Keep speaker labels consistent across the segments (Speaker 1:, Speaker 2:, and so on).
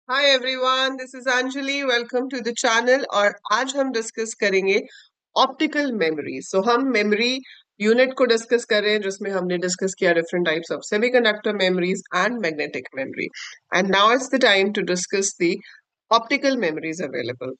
Speaker 1: Hi everyone, this is Anjali. Welcome to the channel. और आज हम डिस्कस करेंगे ऑप्टिकल मेमोरी। हम मेमोरी यूनिट को डिस्कस कर रहे हैं, जिसमें हमने डिस्कस किया different types of semiconductor memories and magnetic memory. And now it's the time to discuss the optical memories available.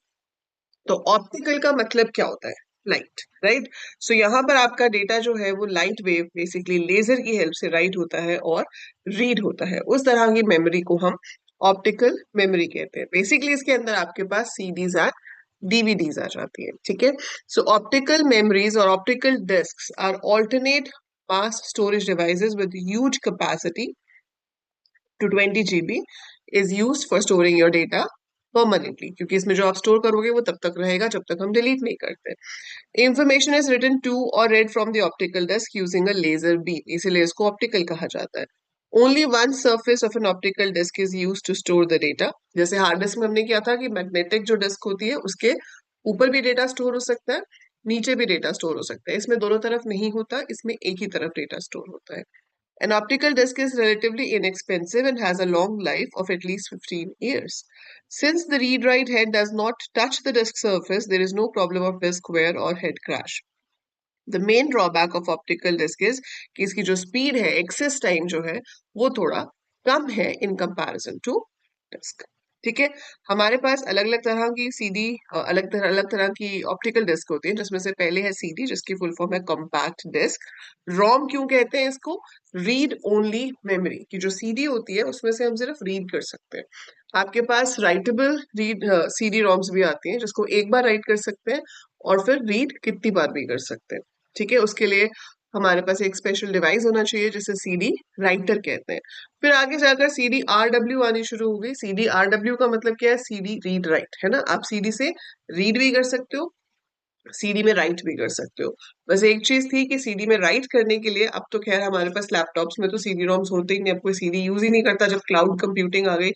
Speaker 1: तो ऑप्टिकल का मतलब क्या होता है? Light, right. यहाँ पर आपका डेटा जो है वो लाइट वेव बेसिकली लेजर की हेल्प से राइट होता है और रीड होता है। उस तरह की मेमोरी को हम ऑप्टिकल मेमोरी कहते हैं। बेसिकली इसके अंदर आपके पास सीडीज और डीवीडीज आ जाती है, ठीक है। ऑप्टिकल मेमोरीज और optical discs are alternate mass storage devices with huge capacity to 20 GB is use for storing your data permanently, क्योंकि इसमें जो आप स्टोर करोगे वो तब तक रहेगा जब तक हम डिलीट नहीं करते। इंफॉर्मेशन इज रिटन टू और read from the optical disk using a laser beam, इसीलिए इसको ऑप्टिकल कहा जाता है। Only one surface of an optical disk is use to store the data. जैसे हार्ड डिस्क में हमने किया था कि मैग्नेटिक जो डिस्क होती है उसके ऊपर भी डेटा स्टोर हो सकता है, नीचे भी डेटा स्टोर हो सकता है। इसमें दोनों तरफ नहीं होता, इसमें एक ही तरफ डेटा स्टोर होता है। An optical disc is relatively inexpensive and has a long life of at least 15 years. Since the read-write head does not touch the disk surface, there is no problem of disk wear or head crash. The main drawback of optical disc is कि इसकी जो speed है, access time जो है, वो थोड़ा कम है in comparison to disk। ठीक है। हमारे पास अलग अलग तरह की सीडी, अलग तरह की ऑप्टिकल डिस्क होती है, जिसमें से पहले है सीडी, जिसकी फुल फॉर्म है कॉम्पैक्ट डिस्क। रोम क्यों कहते हैं इसको? Read only memory. की जो सीडी होती है उसमें से हम सिर्फ रीड कर सकते हैं। आपके पास राइटेबल रीड सीडी रोम्स भी आती हैं, जिसको एक बार राइट कर सकते हैं और फिर रीड कितनी बार भी कर सकते हैं। ठीक है। उसके लिए हमारे पास एक स्पेशल डिवाइस होना चाहिए जिसे सीडी राइटर कहते हैं। फिर आगे जाकर सीडी आरडब्ल्यू आनी शुरू हो गई। सीडी आरडब्ल्यू का मतलब क्या है? सीडी रीड राइट, है ना। आप सीडी से रीड भी कर सकते हो, सीडी में राइट भी कर सकते हो। बस एक चीज थी कि सीडी में राइट करने के लिए, अब तो खैर हमारे पास लैपटॉप्स में तो सीडी रोम्स होते ही नहीं, अब कोई सीडी यूज ही नहीं करता। जब क्लाउड कंप्यूटिंग आ गई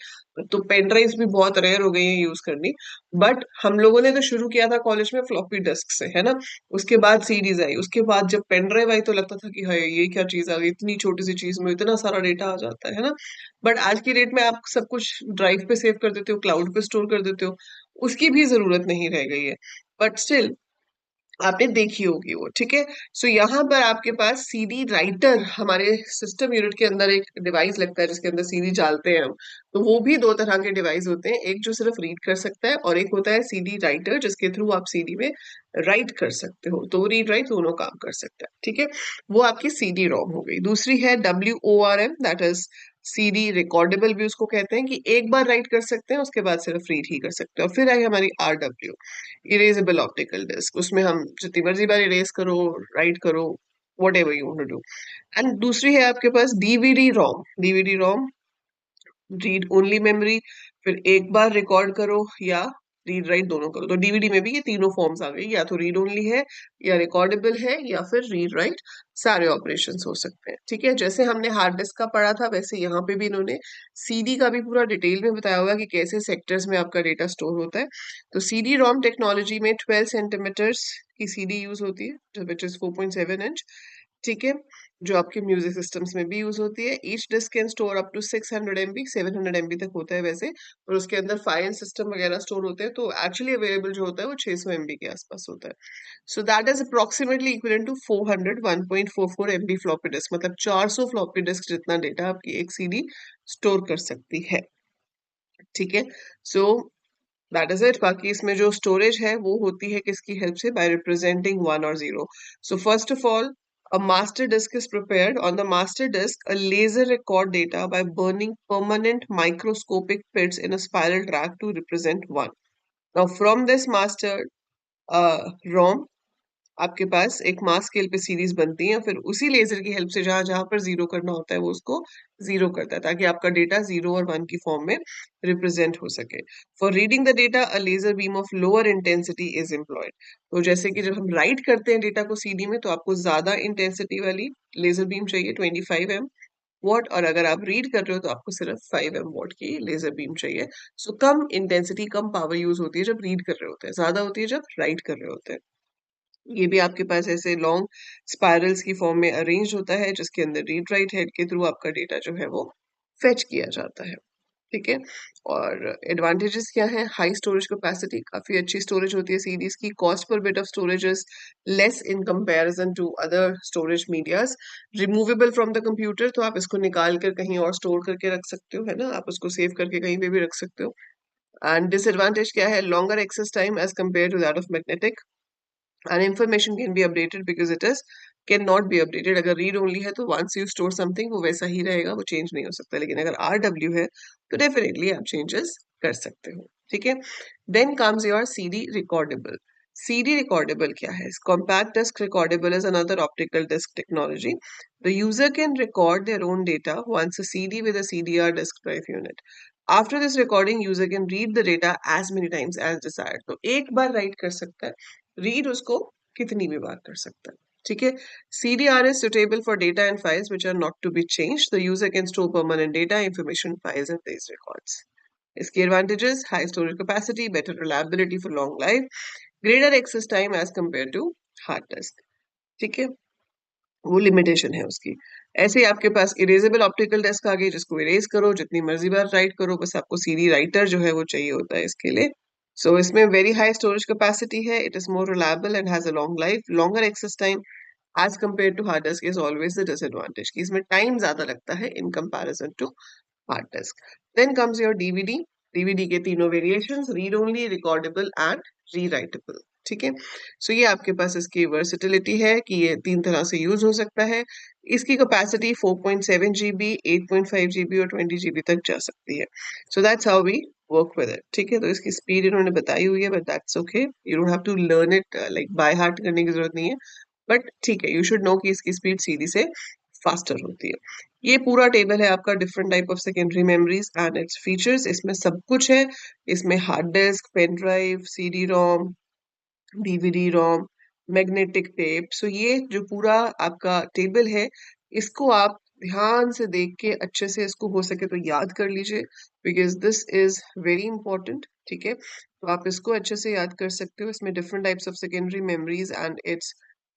Speaker 1: तो पेन ड्राइव्स भी बहुत रेयर हो गई है यूज करनी। बट हम लोगों ने तो शुरू किया था कॉलेज में फ्लॉपी डिस्क से, है ना। उसके बाद सीडीज आई, उसके बाद जब पेन ड्राइव आई तो लगता था कि हाय ये क्या चीज आ गई, इतनी छोटी सी चीज में इतना सारा डेटा आ जाता है ना। बट आज की डेट में आप सब कुछ ड्राइव पे सेव कर देते हो, क्लाउड पे स्टोर कर देते हो, उसकी भी जरूरत नहीं रह गई है। बट स्टिल आपने देखी होगी वो, ठीक है। यहाँ पर आपके पास सीडी राइटर, हमारे सिस्टम यूनिट के अंदर एक डिवाइस लगता है जिसके अंदर सीडी डालते हैं हम। तो वो भी दो तरह के डिवाइस होते हैं, एक जो सिर्फ रीड कर सकता है और एक होता है सीडी राइटर, जिसके थ्रू आप सीडी में राइट कर सकते हो। तो रीड राइट दोनों काम कर सकता है, ठीक है। वो आपकी सीडी रोम हो गई। दूसरी है WORM, that is CD recordable भी उसको कहते हैं, कि एक बार राइट कर सकते हैं उसके बाद सिर्फ रीड ही कर सकते हैं। और फिर आई हमारी RW, इरेजेबल ऑप्टिकल डिस्क। उसमें हम जितनी मर्जी बार इरेज करो, राइट करो, whatever you want to do. And दूसरी है आपके पास DVD ROM. DVD ROM read only memory, फिर एक बार रिकॉर्ड करो या रीड राइट दोनों करो। तो डीवीडी में भी ये तीनों फॉर्म्स आ गई, या तो रीड ओनली है, या रिकॉर्डेबल है, या फिर रीड राइट, सारे ऑपरेशंस हो सकते हैं। ठीक है। जैसे हमने हार्ड डिस्क का पढ़ा था, वैसे यहाँ पे भी इन्होंने सीडी का भी पूरा डिटेल में बताया हुआ कि कैसे सेक्टर्स में आपका डेटा स्टोर होता है। तो सीडी रोम टेक्नोलॉजी में 12 सेंटीमीटर्स की सीडी यूज होती है, विच इज 4.7 इंच। ठीक है। जो आपके म्यूजिक सिस्टम्स में भी यूज होती है। Each disk can store up to 600 MB, 700 MB तक होता है वैसे। और उसके अंदर फाइल सिस्टम वगैरह स्टोर होते हैं, तो एक्चुअली अवेलेबल जो होता है वो 600 MB के आसपास होता है। So that is approximately equal to 400 1.44 MB floppy disk, मतलब 400 फ्लॉपी डिस्क जितना डेटा आपकी एक सीडी स्टोर कर सकती है। ठीक है। So that is it. बाकी इसमें जो स्टोरेज है वो होती है किसकी हेल्प से? बाय रिप्रेजेंटिंग 1 और 0। So first of all, a master disk is prepared. On the master disk, a laser record data by burning permanent microscopic pits in a spiral track to represent 1. Now, from this master ROM, आपके पास एक mass scale पे series बनती है, फिर उसी laser की help से जहां जहां पर जीरो करना होता है वो उसको जीरो करता है, ताकि आपका डेटा 0 और 1 की फॉर्म में रिप्रेजेंट हो सके। For reading the data, a laser beam of lower intensity is employed. तो जैसे कि जब हम राइट करते हैं डेटा को सीडी में, तो आपको ज्यादा इंटेंसिटी वाली लेजर बीम चाहिए, 25 M वॉट। और अगर आप रीड कर रहे हो तो आपको सिर्फ 5 M वॉट की लेजर बीम चाहिए। सो कम इंटेंसिटी, कम पावर यूज होती है जब रीड कर रहे होते हैं, ज्यादा होती है जब राइट कर रहे होते हैं। ये भी आपके पास ऐसे लॉन्ग स्पाइरल्स की फॉर्म में अरेंज होता है, जिसके अंदर रीड राइट हेड के थ्रू आपका डेटा जो है वो फेच किया जाता है। ठीक है। और एडवांटेजेस क्या है? हाई स्टोरेज कैपेसिटी, काफी अच्छी स्टोरेज होती है सीरीज की। Cost per bit of storage is less in comparison to other storage medias. Removable from the computer, तो आप इसको निकाल कर कहीं और स्टोर करके रख सकते हो, है ना, आप उसको सेव करके कहीं पे भी रख सकते हो। एंड डिसएडवांटेज क्या है? Longer access time as compare to that of magnetic, and information can be updated because it is can not be updated. अगर रीड ओनली है तो वंस यू स्टोर समथिंग वो वैसा ही रहेगा, वो चेंज नहीं हो सकता। लेकिन अगर RW है तो डेफिनेटली आप चेंजेस कर सकते हो, ठीक है। Then comes your CD recordable. CD recordable क्या है? Compact disk recordable is another optical disk technology. The user can record their own data once a CD with a CDR disk drive unit. After this recording, user can read the data as many times as desired. तो एक बार right कर सकता है, read उसको कितनी भी बार कर सकता है, ठीक है। CDR is suitable for data and files which are not to be changed. The user can store permanent data, information, files and place records. इसके advantages: high storage capacity, better reliability for long life, greater access time as compared to hard disk, ठीक है। वो limitation है उसकी। ऐसे ही आपके पास erasable optical disc आ गई, जिसको इरेज करो, जितनी मर्जी बार राइट करो, बस आपको CD राइटर जो है वो चाहिए होता है इसके लिए। सो इसमें वेरी हाई स्टोरेज कैपेसिटी है, it is more reliable and has a long life. Longer access time as compare to hard disk is always the disadvantage, कि इसमें टाइम ज्यादा लगता है in comparison to hard disk. Then comes your DVD। DVD के तीनों variations, read only, recordable and rewritable, ठीक है। सो ये आपके पास इसकी वर्सिटिलिटी है कि ये तीन तरह से यूज हो सकता है। इसकी कैपेसिटी 4.7 GB, 8.5 GB और 20 GB तक जा सकती है। So that's how we work with it, ठीक है। तो इसकी स्पीड इन्होंने बताई हुई है, but that's okay, you don't have to learn it like by heart, करने की जरूरत नहीं है। बट ठीक है, यू शुड नो कि इसकी स्पीड सीधी से फास्टर होती है। ये पूरा टेबल है आपका different type of secondary memories and its features. इसमें सब कुछ है, इसमें hard disk, pen drive, CD ROM, DVD ROM, magnetic tape. So ये जो पूरा आपका टेबल है, इसको आप ध्यान से देख के अच्छे से इसको हो सके तो याद कर लीजिए, because this is very important, ठीक है। तो आप इसको अच्छे से याद कर सकते हो। इसमें different types of secondary memories and its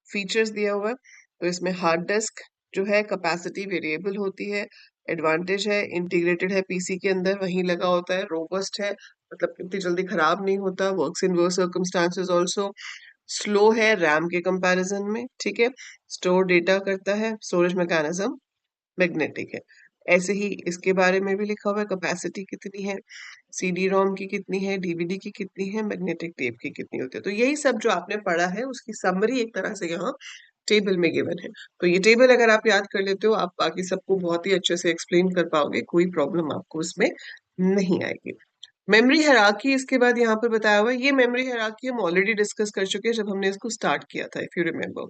Speaker 1: features दिया हुआ है। तो इसमें हार्ड डिस्क जो है कैपेसिटी वेरिएबल होती है, एडवांटेज है इंटीग्रेटेड है PC के अंदर, वहीं लगा होता है, रोबस्ट है, मतलब इतनी जल्दी खराब नहीं होता, works in worse circumstances also, slow है रैम के कंपैरिजन में, ठीक है। स्टोर डेटा करता है, स्टोरेज मैकेनिज्म मैग्नेटिक है। ऐसे ही इसके बारे में भी लिखा हुआ है, कैपेसिटी कितनी है, CD रोम की कितनी है, DVD की कितनी है, मैग्नेटिक टेप की कितनी होती है। तो यही सब जो आपने पढ़ा है उसकी समरी एक तरह से यहाँ टेबल में गिवन है। तो ये टेबल अगर आप याद कर लेते हो, आप बाकी सबको बहुत ही अच्छे से एक्सप्लेन कर पाओगे, कोई प्रॉब्लम आपको इसमें नहीं आएगी। मेमोरी हायरार्की इसके बाद यहाँ पर बताया हुआ है। ये मेमोरी हायरार्की हम ऑलरेडी डिस्कस कर चुके हैं जब हमने इसको स्टार्ट किया था, if you remember.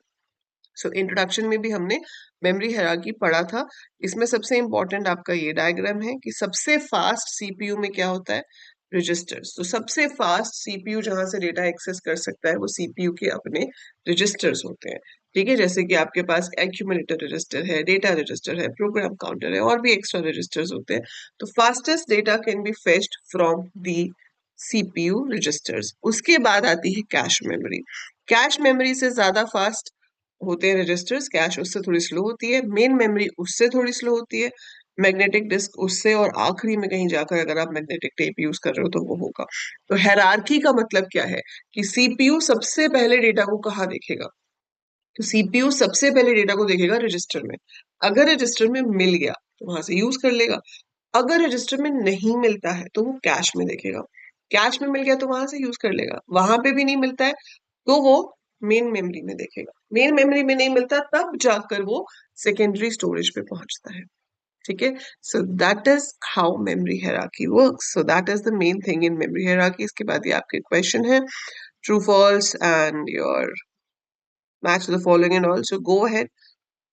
Speaker 1: So introduction में भी हमने मेमोरी हायरार्की पढ़ा था। इसमें सबसे इंपॉर्टेंट आपका ये डायग्राम है कि सबसे फास्ट CPU में क्या होता है, रजिस्टर्स। तो सबसे फास्ट CPU जहां से डेटा एक्सेस कर सकता है वो CPU के अपने रजिस्टर्स होते हैं, ठीक है। जैसे कि आपके पास एक्यूमुलेटर रजिस्टर है, डेटा रजिस्टर है, प्रोग्राम काउंटर है, और भी एक्स्ट्रा रजिस्टर्स होते हैं। तो fastest data can be fetched from the CPU registers. उसके बाद आती है कैश मेमोरी। कैश मेमोरी से ज्यादा फास्ट होते हैं रजिस्टर्स, कैश उससे थोड़ी स्लो होती है, मेन मेमोरी उससे थोड़ी स्लो होती है, मैग्नेटिक डिस्क उससे, और आखिरी में कहीं जाकर अगर आप मैग्नेटिक टेप यूज कर रहे हो तो वो होगा। तो हायरार्की का मतलब क्या है कि CPU सबसे पहले डेटा को कहाँ देखेगा, तो CPU सबसे पहले डेटा को देखेगा रजिस्टर में। अगर रजिस्टर में मिल गया तो वहां से यूज कर लेगा, अगर रजिस्टर में नहीं मिलता है तो वो कैश में देखेगा। कैश में मिल गया तो वहां से यूज कर लेगा, वहां पे भी नहीं मिलता है तो वो मेन मेमोरी में देखेगा। मेन मेमोरी में नहीं मिलता तब जाकर वो सेकेंडरी स्टोरेज पे पहुंचता है, ठीक है। So that is how memory hierarchy works. So that is the main thing in memory hierarchy. इसके बाद ये आपके क्वेश्चन है, true false and your match the following and all. So go ahead,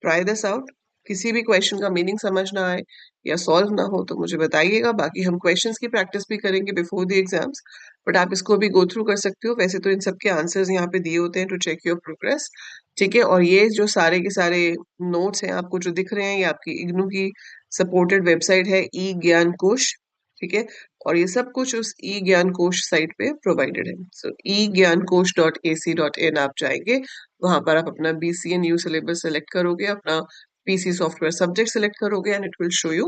Speaker 1: try this out. किसी भी question का meaning समझ ना आए या सॉल्व ना हो तो मुझे बताइएगा। बाकी हम क्वेश्चंस की प्रैक्टिस भी करेंगे बिफोर द एग्जाम्स, बट आप इसको भी गो थ्रू कर सकते हो। वैसे तो इन सब के आंसर्स यहाँ पे दिए होते हैं टू चेक योर प्रोग्रेस, ठीक है। और ये जो सारे के सारे नोट्स हैं आपको जो दिख रहे हैं, ये आपकी इग्नू की सपोर्टेड वेबसाइट है, ई ज्ञान कोश, ठीक है। और ये सब कुछ उस ई ज्ञान कोश साइट पे प्रोवाइडेड है। सो egyankosh.ac.in आप जाएंगे, वहां पर आप अपना BCNU सिलेबस सेलेक्ट करोगे, अपना PC सॉफ्टवेयर सब्जेक्ट सेलेक्ट करोगे, and it will show you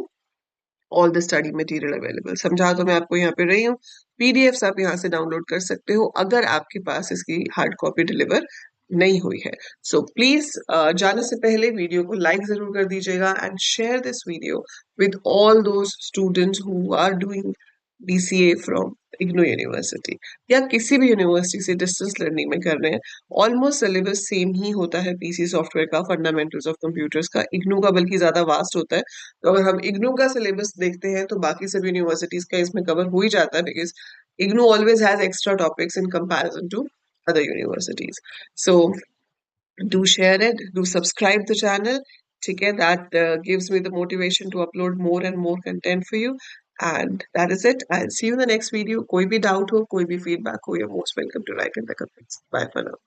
Speaker 1: all the study material available. समझा तो मैं आपको यहाँ पे रही हूँ। पीडीएफ्स आप यहाँ से डाउनलोड कर सकते हो अगर आपके पास इसकी हार्ड कॉपी डिलीवर नहीं हुई है। सो प्लीज जाने से पहले वीडियो को लाइक जरूर कर दीजिएगा and share this video with all those students who are doing DCA from IGNOU university या किसी भी यूनिवर्सिटी से डिस्टेंस लर्निंग में कर रहे हैं। ऑलमोस्ट सिलेबस सेम ही होता है पीसी सॉफ्टवेयर का, फंडामेंटल्स ऑफ कंप्यूटर्स का। इग्नू का बल्कि ज्यादा वास्ट होता है। तो अगर हम इग्नू का सिलेबस देखते हैं तो बाकी सभी यूनिवर्सिटीज का इसमें कवर हो ही जाता है, because IGNOU always has extra topics in comparison to other universities. So do share it, do subscribe the channel. ठीक है, that gives me the motivation to upload more and more content for you. And that is it. I'll see you in the next video. कोई भी doubt हो, कोई भी feedback हो, you're most welcome to write in the comments. Bye for now.